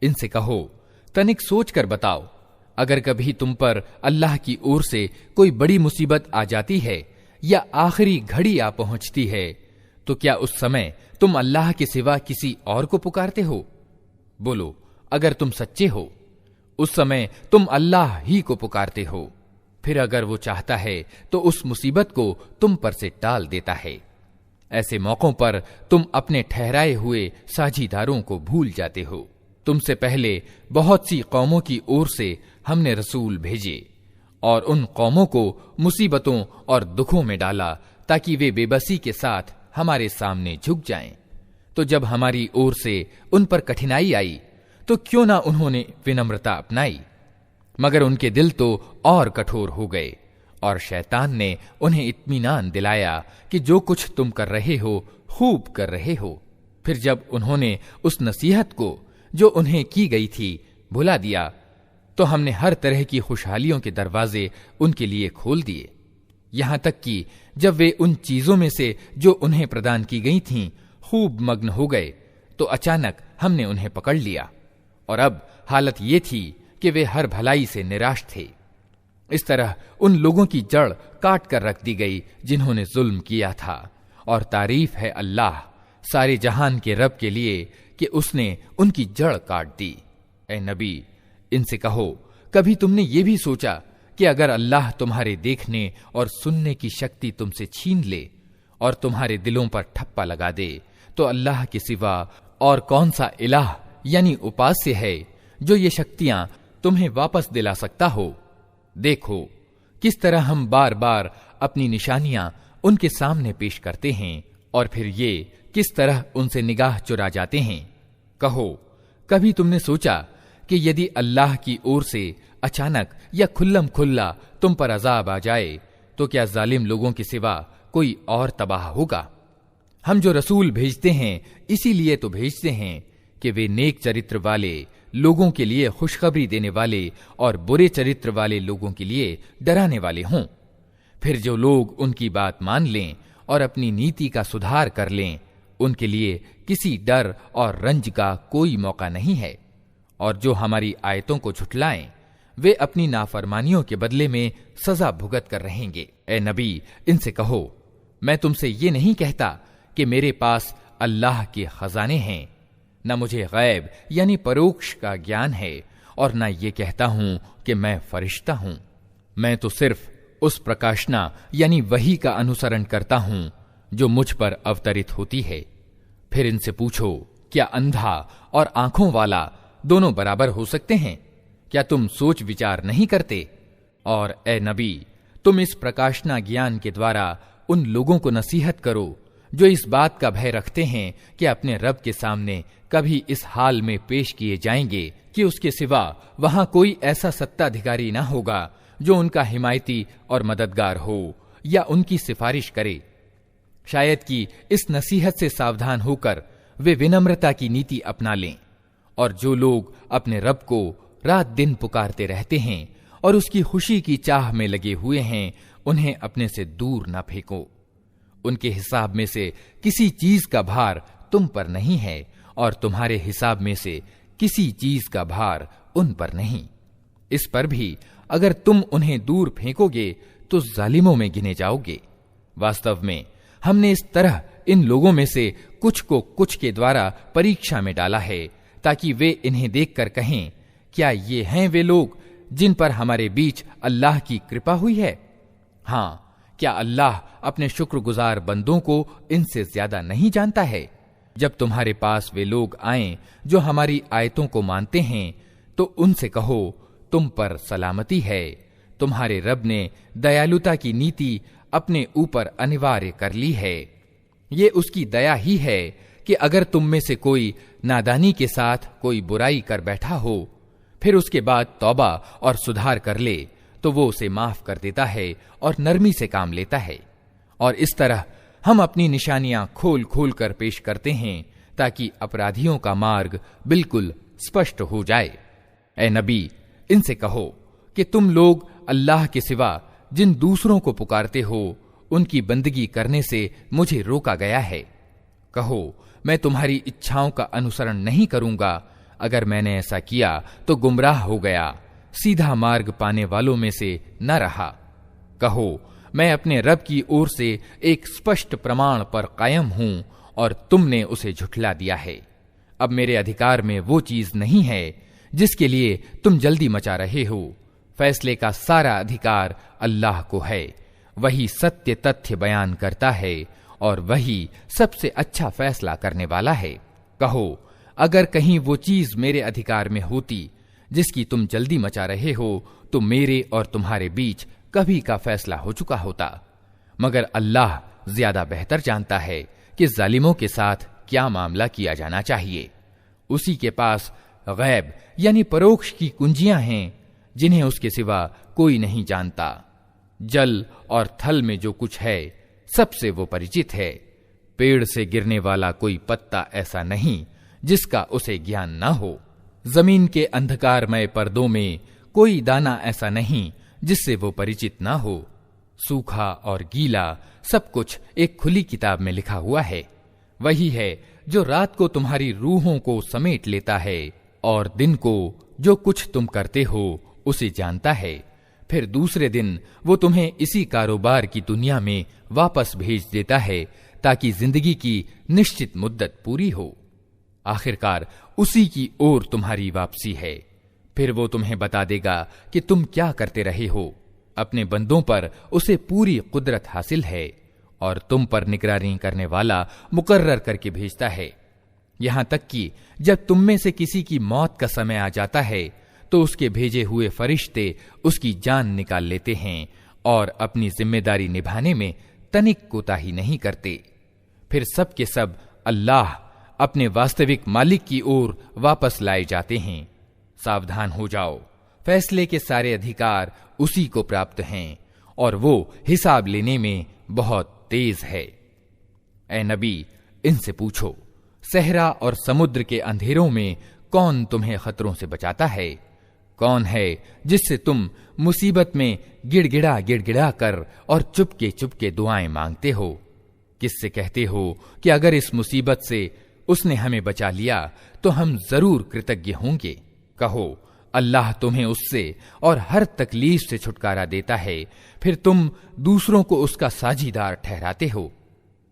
इनसे कहो, तनिक सोच कर बताओ, अगर कभी तुम पर अल्लाह की ओर से कोई बड़ी मुसीबत आ जाती है या आखिरी घड़ी आ पहुंचती है, तो क्या उस समय तुम अल्लाह के सिवा किसी और को पुकारते हो? बोलो, अगर तुम सच्चे हो, उस समय तुम अल्लाह ही को पुकारते हो। फिर अगर वो चाहता है तो उस मुसीबत को तुम पर से टाल देता है। ऐसे मौकों पर तुम अपने ठहराए हुए साझीदारों को भूल जाते हो। तुमसे पहले बहुत सी कौमों की ओर से हमने रसूल भेजे और उन कौमों को मुसीबतों और दुखों में डाला ताकि वे बेबसी के साथ हमारे सामने झुक जाएं। तो जब हमारी ओर से उन पर कठिनाई आई तो क्यों ना उन्होंने विनम्रता अपनाई, मगर उनके दिल तो और कठोर हो गए और शैतान ने उन्हें इत्मीनान दिलाया कि जो कुछ तुम कर रहे हो खूब कर रहे हो। फिर जब उन्होंने उस नसीहत को जो उन्हें की गई थी भुला दिया, तो हमने हर तरह की खुशहालियों के दरवाजे उनके लिए खोल दिए, यहां तक कि जब वे उन चीजों में से जो उन्हें प्रदान की गई थीं खूब मग्न हो गए तो अचानक हमने उन्हें पकड़ लिया, और अब हालत ये थी कि वे हर भलाई से निराश थे। इस तरह उन लोगों की जड़ काट कर रख दी गई जिन्होंने जुल्म किया था। और तारीफ है अल्लाह सारे जहान के रब के लिए कि उसने उनकी जड़ काट दी। ए नबी, इनसे कहो, कभी तुमने ये भी सोचा कि अगर अल्लाह तुम्हारे देखने और सुनने की शक्ति तुमसे छीन ले और तुम्हारे दिलों पर ठप्पा लगा दे, तो अल्लाह के सिवा और कौन सा इलाह यानी उपास्य है जो ये शक्तियां तुम्हें वापस दिला सकता हो? देखो किस तरह हम बार बार अपनी निशानियां उनके सामने पेश करते हैं और फिर ये किस तरह उनसे निगाह चुरा जाते हैं। कहो, कभी तुमने सोचा कि यदि अल्लाह की ओर से अचानक या खुल्लम खुल्ला तुम पर अजाब आ जाए तो क्या जालिम लोगों के सिवा कोई और तबाह होगा? हम जो रसूल भेजते हैं इसीलिए तो भेजते हैं कि वे नेक चरित्र वाले लोगों के लिए खुशखबरी देने वाले और बुरे चरित्र वाले लोगों के लिए डराने वाले हों। फिर जो लोग उनकी बात मान लें और अपनी नीति का सुधार कर लें, उनके लिए किसी डर और रंज का कोई मौका नहीं है। और जो हमारी आयतों को झुठलाएं, वे अपनी नाफरमानियों के बदले में सजा भुगत कर रहेंगे। ए नबी, इनसे कहो, मैं तुमसे ये नहीं कहता कि मेरे पास अल्लाह के खजाने हैं, न मुझे गैब यानी परोक्ष का ज्ञान है, और न ये कहता हूं कि मैं फरिश्ता हूं। मैं तो सिर्फ उस प्रकाशना यानी वही का अनुसरण करता हूं जो मुझ पर अवतरित होती है। फिर इनसे पूछो, क्या अंधा और आंखों वाला दोनों बराबर हो सकते हैं? क्या तुम सोच विचार नहीं करते? और ए नबी, तुम इस प्रकाशना ज्ञान के द्वारा उन लोगों को नसीहत करो जो इस बात का भय रखते हैं कि अपने रब के सामने कभी इस हाल में पेश किए जाएंगे कि उसके सिवा वहां कोई ऐसा सत्ताधिकारी न होगा जो उनका हिमायती और मददगार हो या उनकी सिफारिश करे। शायद कि इस नसीहत से सावधान होकर वे विनम्रता की नीति अपना लें। और जो लोग अपने रब को रात दिन पुकारते रहते हैं और उसकी खुशी की चाह में लगे हुए हैं, उन्हें अपने से दूर न फेंको। उनके हिसाब में से किसी चीज का भार तुम पर नहीं है और तुम्हारे हिसाब में से किसी चीज का भार उन पर नहीं। इस पर भी अगर तुम उन्हें दूर फेंकोगे तो जालिमों में गिने जाओगे। वास्तव में हमने इस तरह इन लोगों में से कुछ को कुछ के द्वारा परीक्षा में डाला है ताकि वे इन्हें देखकर कहें, क्या ये हैं वे लोग जिन पर हमारे बीच अल्लाह की कृपा हुई है? हाँ, क्या अल्लाह अपने शुक्रगुजार बंदों को इनसे ज्यादा नहीं जानता है? जब तुम्हारे पास वे लोग आएं जो हमारी आयतों को मानते हैं, तो उनसे कहो, तुम पर सलामती है। तुम्हारे रब ने दयालुता की नीति अपने ऊपर अनिवार्य कर ली है। ये उसकी दया ही है कि अगर तुम में से कोई नादानी के साथ कोई बुराई कर बैठा हो, फिर उसके बाद तौबा और सुधार कर ले, तो वो उसे माफ कर देता है और नरमी से काम लेता है। और इस तरह हम अपनी निशानियां खोल खोल कर पेश करते हैं ताकि अपराधियों का मार्ग बिल्कुल स्पष्ट हो जाए। ए नबी, इनसे कहो कि तुम लोग अल्लाह के सिवा जिन दूसरों को पुकारते हो, उनकी बंदगी करने से मुझे रोका गया है। कहो, मैं तुम्हारी इच्छाओं का अनुसरण नहीं करूंगा। अगर मैंने ऐसा किया तो गुमराह हो गया, सीधा मार्ग पाने वालों में से न रहा। कहो, मैं अपने रब की ओर से एक स्पष्ट प्रमाण पर कायम हूं और तुमने उसे झुठला दिया है। अब मेरे अधिकार में वो चीज नहीं है जिसके लिए तुम जल्दी मचा रहे हो। फैसले का सारा अधिकार अल्लाह को है। वही सत्य तथ्य बयान करता है और वही सबसे अच्छा फैसला करने वाला है। कहो, अगर कहीं वो चीज मेरे अधिकार में होती जिसकी तुम जल्दी मचा रहे हो तो मेरे और तुम्हारे बीच कभी का फैसला हो चुका होता। मगर अल्लाह ज्यादा बेहतर जानता है कि जालिमों के साथ क्या मामला किया जाना चाहिए। उसी के पास गैब यानी परोक्ष की कुंजियां हैं जिन्हें उसके सिवा कोई नहीं जानता। जल और थल में जो कुछ है सबसे वो परिचित है। पेड़ से गिरने वाला कोई पत्ता ऐसा नहीं जिसका उसे ज्ञान ना हो। जमीन के अंधकारमय पर्दों में कोई दाना ऐसा नहीं जिससे वो परिचित ना हो। सूखा और गीला सब कुछ एक खुली किताब में लिखा हुआ है। वही है जो रात को तुम्हारी रूहों को समेट लेता है और दिन को जो कुछ तुम करते हो उसे जानता है। फिर दूसरे दिन वो तुम्हें इसी कारोबार की दुनिया में वापस भेज देता है ताकि जिंदगी की निश्चित मुद्दत पूरी हो। आखिरकार उसी की ओर तुम्हारी वापसी है। फिर वो तुम्हें बता देगा कि तुम क्या करते रहे हो। अपने बंदों पर उसे पूरी कुदरत हासिल है और तुम पर निगरानी करने वाला मुकर्रर करके भेजता है। यहां तक कि जब तुम में से किसी की मौत का समय आ जाता है तो उसके भेजे हुए फरिश्ते उसकी जान निकाल लेते हैं और अपनी जिम्मेदारी निभाने में तनिक कोताही नहीं करते। फिर सब के सब अल्लाह अपने वास्तविक मालिक की ओर वापस लाए जाते हैं। सावधान हो जाओ, फैसले के सारे अधिकार उसी को प्राप्त हैं और वो हिसाब लेने में बहुत तेज है। ए नबी, इनसे पूछो, सहरा और समुद्र के अंधेरों में कौन तुम्हें खतरों से बचाता है? कौन है जिससे तुम मुसीबत में गिड़गिड़ा गिड़गिड़ा कर और चुपके चुपके दुआएं मांगते हो? किससे कहते हो कि अगर इस मुसीबत से उसने हमें बचा लिया तो हम जरूर कृतज्ञ होंगे? कहो, अल्लाह तुम्हें उससे और हर तकलीफ से छुटकारा देता है, फिर तुम दूसरों को उसका साझीदार ठहराते हो।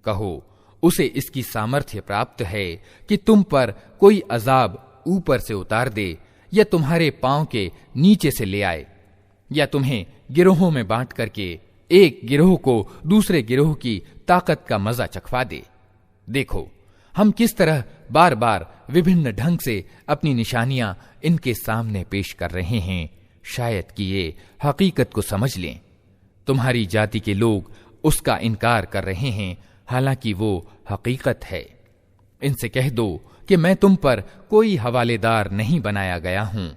कहो, उसे इसकी सामर्थ्य प्राप्त है कि तुम पर कोई अजाब ऊपर से उतार दे या तुम्हारे पांव के नीचे से ले आए, या तुम्हें गिरोहों में बांट करके एक गिरोह को दूसरे गिरोह की ताकत का मजा चखवा दे। देखो, हम किस तरह बार बार विभिन्न ढंग से अपनी निशानियां इनके सामने पेश कर रहे हैं, शायद कि ये हकीकत को समझ लें। तुम्हारी जाति के लोग उसका इनकार कर रहे हैं, हालांकि वो हकीकत है। इनसे कह दो कि मैं तुम पर कोई हवालेदार नहीं बनाया गया हूं।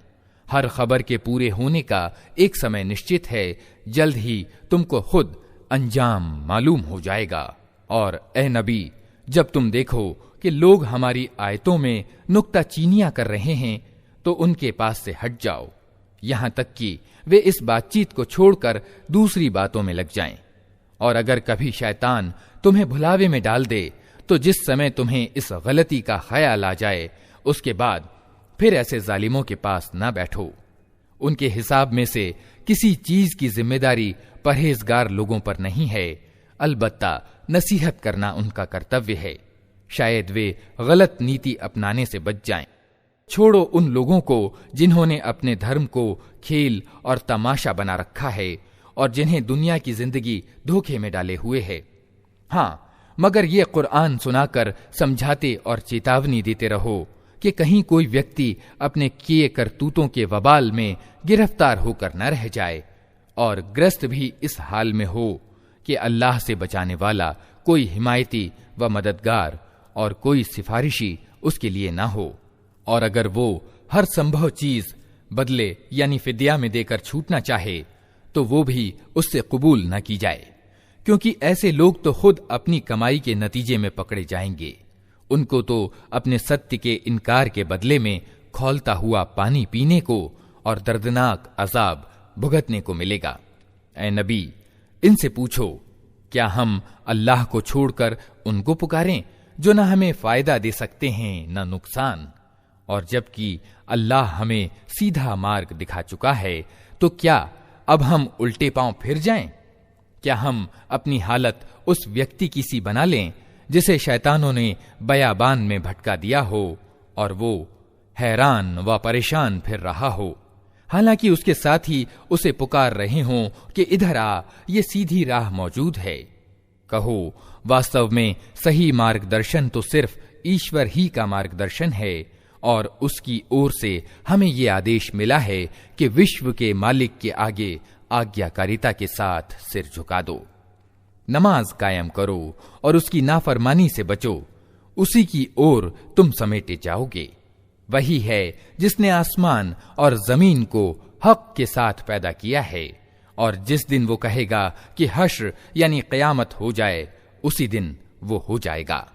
हर खबर के पूरे होने का एक समय निश्चित है। जल्द ही तुमको खुद अंजाम मालूम हो जाएगा। और ए नबी, जब तुम देखो कि लोग हमारी आयतों में नुक्ताचीनियां कर रहे हैं तो उनके पास से हट जाओ, यहां तक कि वे इस बातचीत को छोड़कर दूसरी बातों में लग जाएं। और अगर कभी शैतान तुम्हें भुलावे में डाल दे तो जिस समय तुम्हें इस गलती का ख्याल आ जाए उसके बाद फिर ऐसे जालिमों के पास ना बैठो। उनके हिसाब में से किसी चीज की जिम्मेदारी परहेजगार लोगों पर नहीं है, अलबत्ता नसीहत करना उनका कर्तव्य है। शायद वे गलत नीति अपनाने से बच जाएं। छोड़ो उन लोगों को जिन्होंने अपने धर्म को खेल और तमाशा बना रखा है और जिन्हें दुनिया की जिंदगी धोखे में डाले हुए है। हां, मगर ये कुरान सुनाकर समझाते और चेतावनी देते रहो कि कहीं कोई व्यक्ति अपने किए करतूतों के वबाल में गिरफ्तार होकर न रह जाए और ग्रस्त भी इस हाल में हो कि अल्लाह से बचाने वाला कोई हिमायती व मददगार और कोई सिफारिशी उसके लिए ना हो। और अगर वो हर संभव चीज बदले यानी फिदिया में देकर छूटना चाहे तो वो भी उससे कबूल न की जाए, क्योंकि ऐसे लोग तो खुद अपनी कमाई के नतीजे में पकड़े जाएंगे। उनको तो अपने सत्य के इनकार के बदले में खौलता हुआ पानी पीने को और दर्दनाक अजाब भुगतने को मिलेगा। ऐ नबी, इनसे पूछो, क्या हम अल्लाह को छोड़कर उनको पुकारें जो न हमें फायदा दे सकते हैं न नुकसान। और जबकि अल्लाह हमें सीधा मार्ग दिखा चुका है, तो क्या अब हम उल्टे पांव फिर जाएं? क्या हम अपनी हालत उस व्यक्ति की सी बना लें जिसे शैतानों ने बयाबान में भटका दिया हो और वो हैरान व परेशान फिर रहा हो, हालांकि उसके साथ ही उसे पुकार रहे हों कि इधर आ, ये सीधी राह मौजूद है। कहो, वास्तव में सही मार्गदर्शन तो सिर्फ ईश्वर ही का मार्गदर्शन है और उसकी ओर से हमें ये आदेश मिला है कि विश्व के मालिक के आगे आज्ञाकारिता के साथ सिर झुका दो, नमाज कायम करो और उसकी नाफरमानी से बचो। उसी की ओर तुम समेटे जाओगे। वही है जिसने आसमान और जमीन को हक के साथ पैदा किया है, और जिस दिन वो कहेगा कि हश्र यानी कयामत हो जाए, उसी दिन वो हो जाएगा।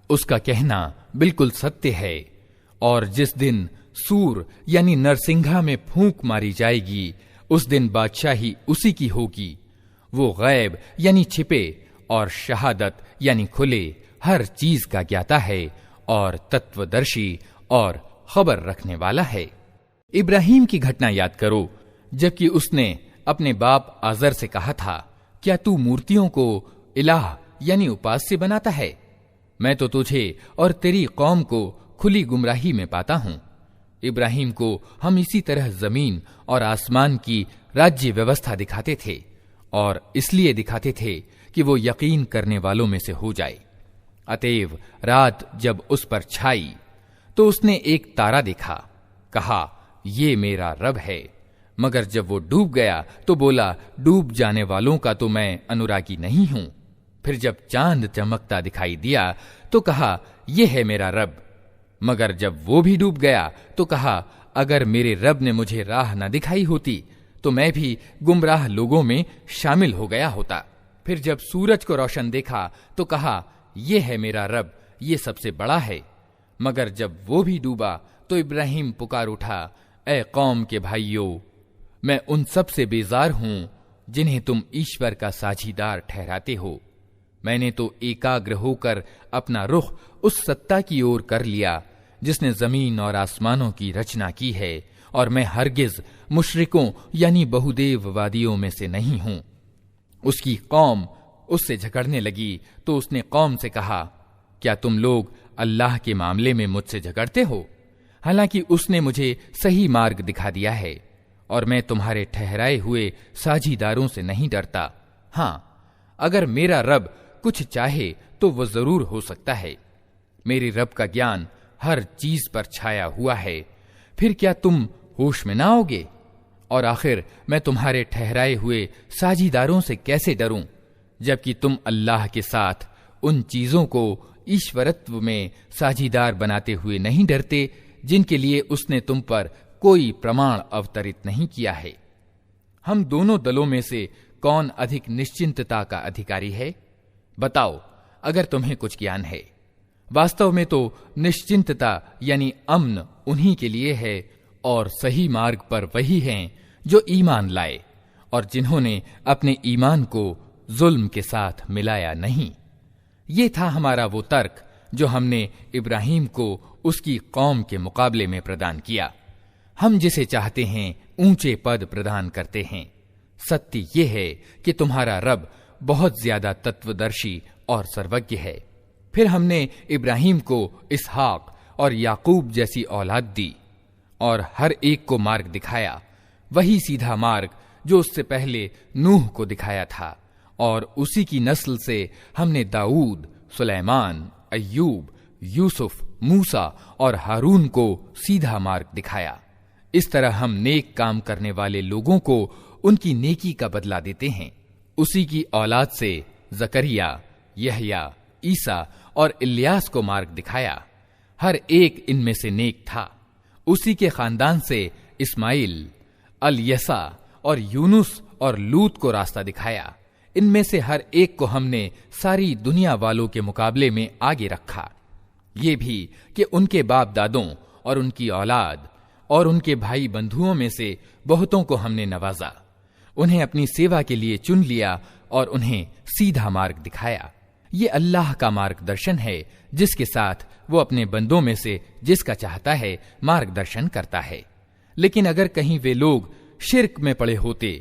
उसका कहना बिल्कुल सत्य है। और जिस दिन सूर यानी नरसिंघा में फूंक मारी जाएगी, उस दिन बादशाही उसी की होगी। वो गैब यानी छिपे और शहादत यानी खुले हर चीज का ज्ञाता है और तत्वदर्शी और खबर रखने वाला है। इब्राहिम की घटना याद करो, जबकि उसने अपने बाप आजर से कहा था, क्या तू मूर्तियों को इलाह यानी उपास्य बनाता है? मैं तो तुझे और तेरी कौम को खुली गुमराही में पाता हूं। इब्राहिम को हम इसी तरह जमीन और आसमान की राज्य व्यवस्था दिखाते थे, और इसलिए दिखाते थे कि वो यकीन करने वालों में से हो जाए। अतएव रात जब उस पर छाई तो उसने एक तारा देखा, कहा, ये मेरा रब है। मगर जब वो डूब गया तो बोला, डूब जाने वालों का तो मैं अनुरागी नहीं हूं। फिर जब चांद चमकता दिखाई दिया तो कहा, यह है मेरा रब। मगर जब वो भी डूब गया तो कहा, अगर मेरे रब ने मुझे राह न दिखाई होती तो मैं भी गुमराह लोगों में शामिल हो गया होता। फिर जब सूरज को रोशन देखा तो कहा, यह है मेरा रब, ये सबसे बड़ा है। मगर जब वो भी डूबा तो इब्राहिम पुकार उठा, ए कौम के भाइयों, मैं उन सब से बेजार हूं जिन्हें तुम ईश्वर का साझीदार ठहराते हो। मैंने तो एकाग्र होकर अपना रुख उस सत्ता की ओर कर लिया जिसने जमीन और आसमानों की रचना की है, और मैं हरगिज मुशरिकों यानी बहुदेववादियों में से नहीं हूं। उसकी कौम उससे झगड़ने लगी तो उसने कौम से कहा, क्या तुम लोग अल्लाह के मामले में मुझसे झगड़ते हो? हालांकि उसने मुझे सही मार्ग दिखा दिया है, और मैं तुम्हारे ठहराए हुए साझीदारों से नहीं डरता। हां, अगर मेरा रब कुछ चाहे तो वो जरूर हो सकता है। मेरे रब का ज्ञान हर चीज पर छाया हुआ है। फिर क्या तुम होश में ना आओगे? और आखिर मैं तुम्हारे ठहराए हुए साझीदारों से कैसे डरूं, जबकि तुम अल्लाह के साथ उन चीजों को ईश्वरत्व में साझीदार बनाते हुए नहीं डरते जिनके लिए उसने तुम पर कोई प्रमाण अवतरित नहीं किया है। हम दोनों दलों में से कौन अधिक निश्चिंतता का अधिकारी है? बताओ, अगर तुम्हें कुछ ज्ञान है। वास्तव में तो निश्चिंतता यानी अमन उन्हीं के लिए है, और सही मार्ग पर वही हैं जो ईमान लाए और जिन्होंने अपने ईमान को जुल्म के साथ मिलाया नहीं। ये था हमारा वो तर्क जो हमने इब्राहिम को उसकी कौम के मुकाबले में प्रदान किया। हम जिसे चाहते हैं ऊंचे पद प्रदान करते हैं। सत्य ये है कि तुम्हारा रब बहुत ज्यादा तत्वदर्शी और सर्वज्ञ है। फिर हमने इब्राहिम को इसहाक और याकूब जैसी औलाद दी और हर एक को मार्ग दिखाया, वही सीधा मार्ग जो उससे पहले नूह को दिखाया था, और उसी की नस्ल से हमने दाऊद, सुलेमान, अय्यूब, यूसुफ, मूसा और हारून को सीधा मार्ग दिखाया। इस तरह हम नेक काम करने वाले लोगों को उनकी नेकी का बदला देते हैं। उसी की औलाद से जकरिया, यहया, ईसा और इल्यास को मार्ग दिखाया। हर एक इनमें से नेक था। उसी के खानदान से इस्माइल, अलयसा और यूनुस और लूत को रास्ता दिखाया। इनमें से हर एक को हमने सारी दुनिया वालों के मुकाबले में आगे रखा। ये भी कि उनके बाप दादों और उनकी औलाद और उनके भाई बंधुओं में से बहुतों को हमने नवाजा, उन्हें अपनी सेवा के लिए चुन लिया और उन्हें सीधा मार्ग दिखाया। ये अल्लाह का मार्गदर्शन है जिसके साथ वो अपने बंदों में से जिसका चाहता है मार्गदर्शन करता है। लेकिन अगर कहीं वे लोग शिर्क में पड़े होते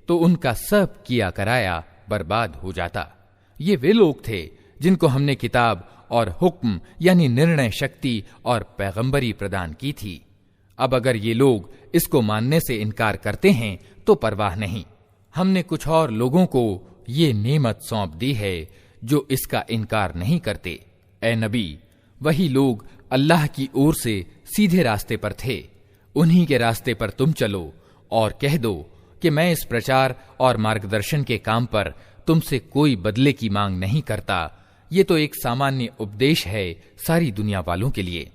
तो उनका सब किया कराया बर्बाद हो जाता। ये वे लोग थे जिनको हमने किताब और हुक्म यानी निर्णय शक्ति और पैगंबरी प्रदान की थी। अब अगर ये लोग इसको मानने से इनकार करते हैं तो परवाह नहीं, हमने कुछ और लोगों को ये नेमत सौंप दी है जो इसका इनकार नहीं करते। ए नबी, वही लोग अल्लाह की ओर से सीधे रास्ते पर थे, उन्हीं के रास्ते पर तुम चलो और कह दो कि मैं इस प्रचार और मार्गदर्शन के काम पर तुमसे कोई बदले की मांग नहीं करता। ये तो एक सामान्य उपदेश है सारी दुनिया वालों के लिए।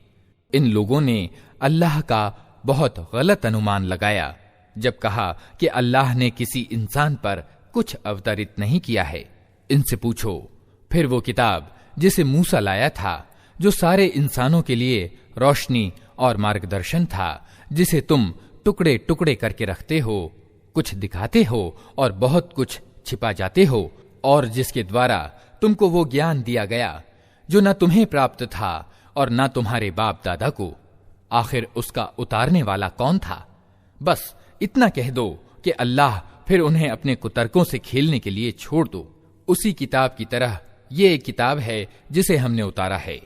इन लोगों ने अल्लाह का बहुत गलत अनुमान लगाया जब कहा कि अल्लाह ने किसी इंसान पर कुछ अवतरित नहीं किया है। इनसे पूछो, फिर वो किताब जिसे मूसा लाया था, जो सारे इंसानों के लिए रोशनी और मार्गदर्शन था, जिसे तुम टुकड़े टुकड़े करके रखते हो, कुछ दिखाते हो और बहुत कुछ छिपा जाते हो, और जिसके द्वारा तुमको वो ज्ञान दिया गया जो न तुम्हें प्राप्त था और न तुम्हारे बाप दादा को। आखिर उसका उतारने वाला कौन था? बस इतना कह दो कि अल्लाह, फिर उन्हें अपने कुतर्कों से खेलने के लिए छोड़ दो। उसी किताब की तरह ये एक किताब है जिसे हमने उतारा है,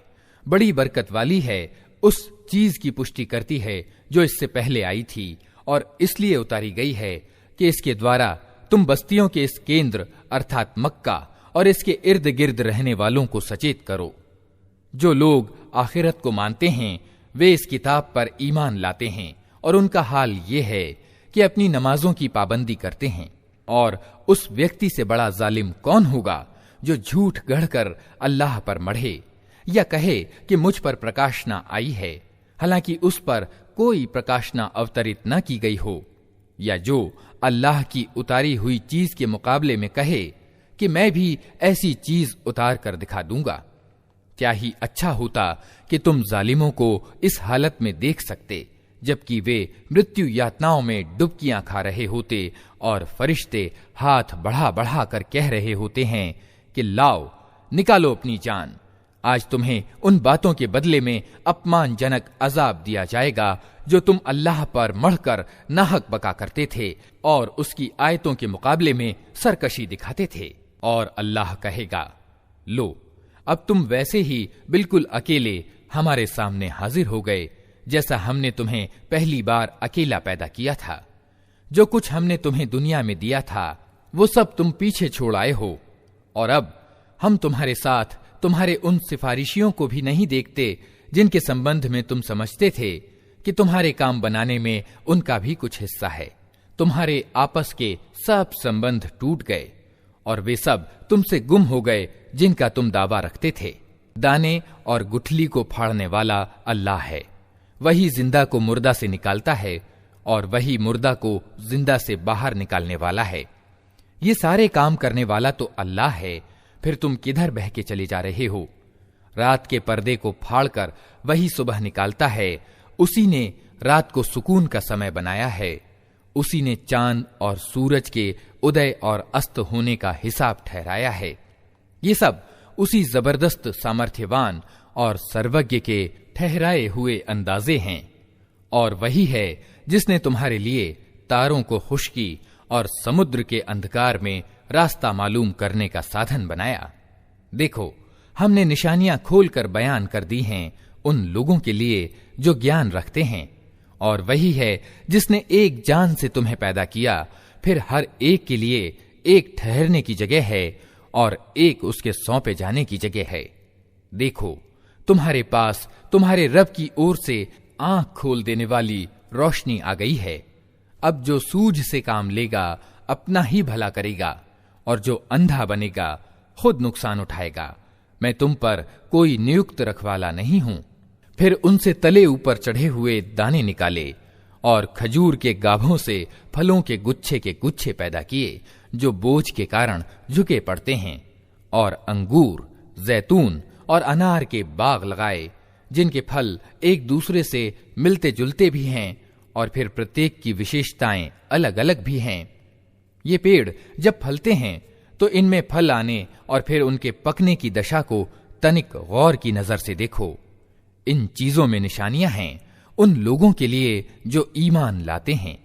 बड़ी बरकत वाली है, उस चीज की पुष्टि करती है जो इससे पहले आई थी, और इसलिए उतारी गई है कि इसके द्वारा तुम बस्तियों के इस केंद्र अर्थात मक्का और इसके इर्द गिर्द रहने वालों को सचेत करो। जो लोग आखिरत को मानते हैं वे इस किताब पर ईमान लाते हैं, और उनका हाल ये है कि अपनी नमाजों की पाबंदी करते हैं। और उस व्यक्ति से बड़ा जालिम कौन होगा जो झूठ गढ़कर अल्लाह पर मढ़े या कहे कि मुझ पर प्रकाशना आई है, हालांकि उस पर कोई प्रकाशना अवतरित न की गई हो, या जो अल्लाह की उतारी हुई चीज के मुकाबले में कहे कि मैं भी ऐसी चीज उतार कर दिखा दूंगा। क्या ही अच्छा होता कि तुम जालिमों को इस हालत में देख सकते जबकि वे मृत्यु यातनाओं में डुबकियां खा रहे होते और फरिश्ते हाथ बढ़ा बढ़ा कर कह रहे होते हैं कि लाओ, निकालो अपनी जान, आज तुम्हें उन बातों के बदले में अपमानजनक अजाब दिया जाएगा जो तुम अल्लाह पर मढ़कर नाहक बका करते थे और उसकी आयतों के मुकाबले में सरकशी दिखाते थे। और अल्लाह कहेगा, लो, अब तुम वैसे ही बिल्कुल अकेले हमारे सामने हाजिर हो गए जैसा हमने तुम्हें पहली बार अकेला पैदा किया था। जो कुछ हमने तुम्हें दुनिया में दिया था वो सब तुम पीछे छोड़ आए हो, और अब हम तुम्हारे साथ तुम्हारे उन सिफारिशियों को भी नहीं देखते जिनके संबंध में तुम समझते थे कि तुम्हारे काम बनाने में उनका भी कुछ हिस्सा है। तुम्हारे आपस के सब संबंध टूट गए और वे सब तुमसे गुम हो गए जिनका तुम दावा रखते थे। दाने और गुठली को फाड़ने वाला अल्लाह है, वही जिंदा को मुर्दा से निकालता है और वही मुर्दा को जिंदा से बाहर निकालने वाला है। ये सारे काम करने वाला तो अल्लाह है, फिर तुम किधर बह के चले जा रहे हो? रात के पर्दे को फाड़कर वही सुबह निकालता है, उसी ने रात को सुकून का समय बनाया है, उसी ने चांद और सूरज के उदय और अस्त होने का हिसाब ठहराया है। ये सब उसी जबरदस्त सामर्थ्यवान और सर्वज्ञ के ठहराए हुए अंदाजे हैं। और वही है जिसने तुम्हारे लिए तारों को खुश्की और समुद्र के अंधकार में रास्ता मालूम करने का साधन बनाया। देखो, हमने निशानियां खोलकर बयान कर दी हैं उन लोगों के लिए जो ज्ञान रखते हैं। और वही है जिसने एक जान से तुम्हें पैदा किया, फिर हर एक के लिए एक ठहरने की जगह है और एक उसके सौंपे जाने की जगह है। देखो, तुम्हारे पास तुम्हारे रब की ओर से आंख खोल देने वाली रोशनी आ गई है। अब जो सूझ से काम लेगा अपना ही भला करेगा, और जो अंधा बनेगा खुद नुकसान उठाएगा। मैं तुम पर कोई नियुक्त रखवाला नहीं हूं। फिर उनसे तले ऊपर चढ़े हुए दाने निकाले और खजूर के गाभों से फलों के गुच्छे पैदा किए जो बोझ के कारण झुके पड़ते हैं, और अंगूर, जैतून और अनार के बाग लगाए जिनके फल एक दूसरे से मिलते जुलते भी हैं और फिर प्रत्येक की विशेषताएं अलग अलग भी हैं। ये पेड़ जब फलते हैं तो इनमें फल आने और फिर उनके पकने की दशा को तनिक गौर की नजर से देखो। इन चीजों में निशानियां हैं उन लोगों के लिए जो ईमान लाते हैं।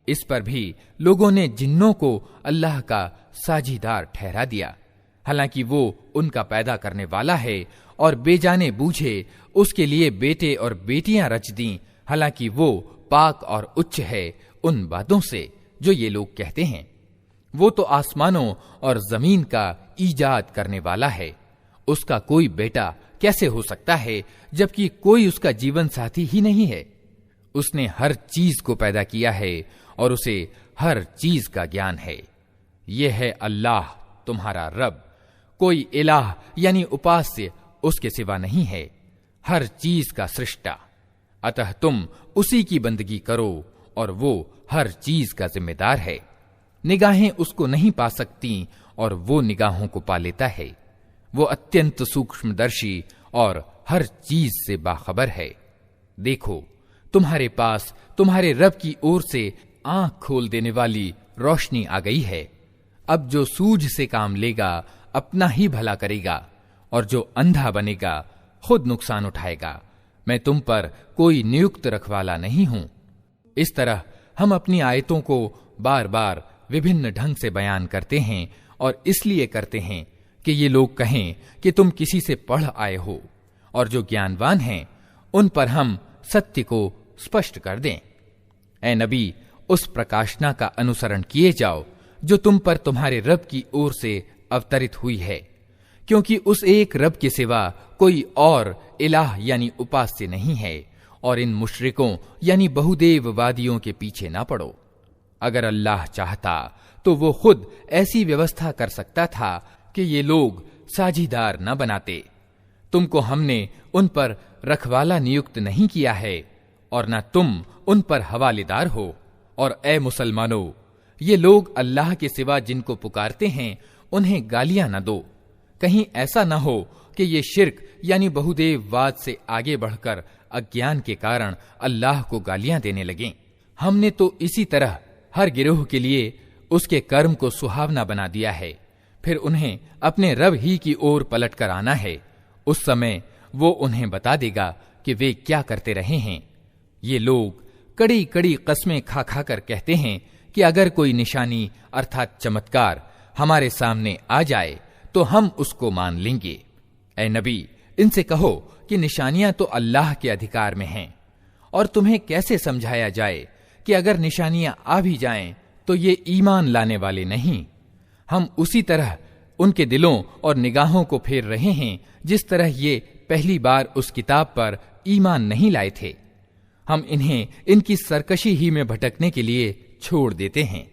इस पर भी लोगों ने जिन्नों को अल्लाह का साझीदार ठहरा दिया, हालांकि वो उनका पैदा करने वाला है, और बेजाने बूझे उसके लिए बेटे और बेटियां रच दी, हालांकि वो पाक और उच्च है उन बातों से जो ये लोग कहते हैं। वो तो आसमानों और जमीन का ईजाद करने वाला है, उसका कोई बेटा कैसे हो सकता है जबकि कोई उसका जीवन साथी ही नहीं है। उसने हर चीज को पैदा किया है और उसे हर चीज का ज्ञान है। यह है अल्लाह तुम्हारा रब, कोई इलाह यानी उपास्य उसके सिवा नहीं है, हर चीज का सृष्टा। अतः तुम उसी की बंदगी करो और वो हर चीज का जिम्मेदार है। निगाहें उसको नहीं पा सकती और वो निगाहों को पा लेता है। वो अत्यंत सूक्ष्मदर्शी और हर चीज से बाखबर है। देखो, तुम्हारे पास तुम्हारे रब की ओर से आंख खोल देने वाली रोशनी आ गई है। अब जो सूझ से काम लेगा अपना ही भला करेगा, और जो अंधा बनेगा खुद नुकसान उठाएगा। मैं तुम पर कोई नियुक्त रखवाला नहीं हूं। इस तरह हम अपनी आयतों को बार बार विभिन्न ढंग से बयान करते हैं, और इसलिए करते हैं कि ये लोग कहें कि तुम किसी से पढ़ आए हो, और जो ज्ञानवान हैं उन पर हम सत्य को स्पष्ट कर दें। ऐ नबी, उस प्रकाशना का अनुसरण किए जाओ जो तुम पर तुम्हारे रब की ओर से अवतरित हुई है, क्योंकि उस एक रब के सिवा कोई और इलाह यानी उपास्य नहीं है, और इन मुशरिकों यानी बहुदेववादियों के पीछे ना पड़ो। अगर अल्लाह चाहता तो वो खुद ऐसी व्यवस्था कर सकता था कि ये लोग साझीदार न बनाते। तुमको हमने उन पर रखवाला नियुक्त नहीं किया है, और न तुम उन पर हवालेदार हो। और ए मुसलमानों, ये लोग अल्लाह के सिवा जिनको पुकारते हैं उन्हें गालियां न दो। कहीं ऐसा न हो कि ये शिर्क यानी बहुदेववाद से आगे बढ़कर अज्ञान के कारण अल्लाह को गालियां देने लगें। हमने तो इसी तरह हर गिरोह के लिए उसके कर्म को सुहावना बना दिया है, फिर उन्हें अपने रब ही की ओर पलट कर आना है। उस समय वो उन्हें बता देगा कि वे क्या करते रहे हैं। ये लोग कड़ी कड़ी कस्में खा खा कर कहते हैं कि अगर कोई निशानी अर्थात चमत्कार हमारे सामने आ जाए तो हम उसको मान लेंगे। ऐ नबी, इनसे कहो कि निशानियां तो अल्लाह के अधिकार में हैं, और तुम्हें कैसे समझाया जाए कि अगर निशानियां आ भी जाएं तो ये ईमान लाने वाले नहीं। हम उसी तरह उनके दिलों और निगाहों को फेर रहे हैं जिस तरह ये पहली बार उस किताब पर ईमान नहीं लाए थे। हम इन्हें इनकी सरकशी ही में भटकने के लिए छोड़ देते हैं।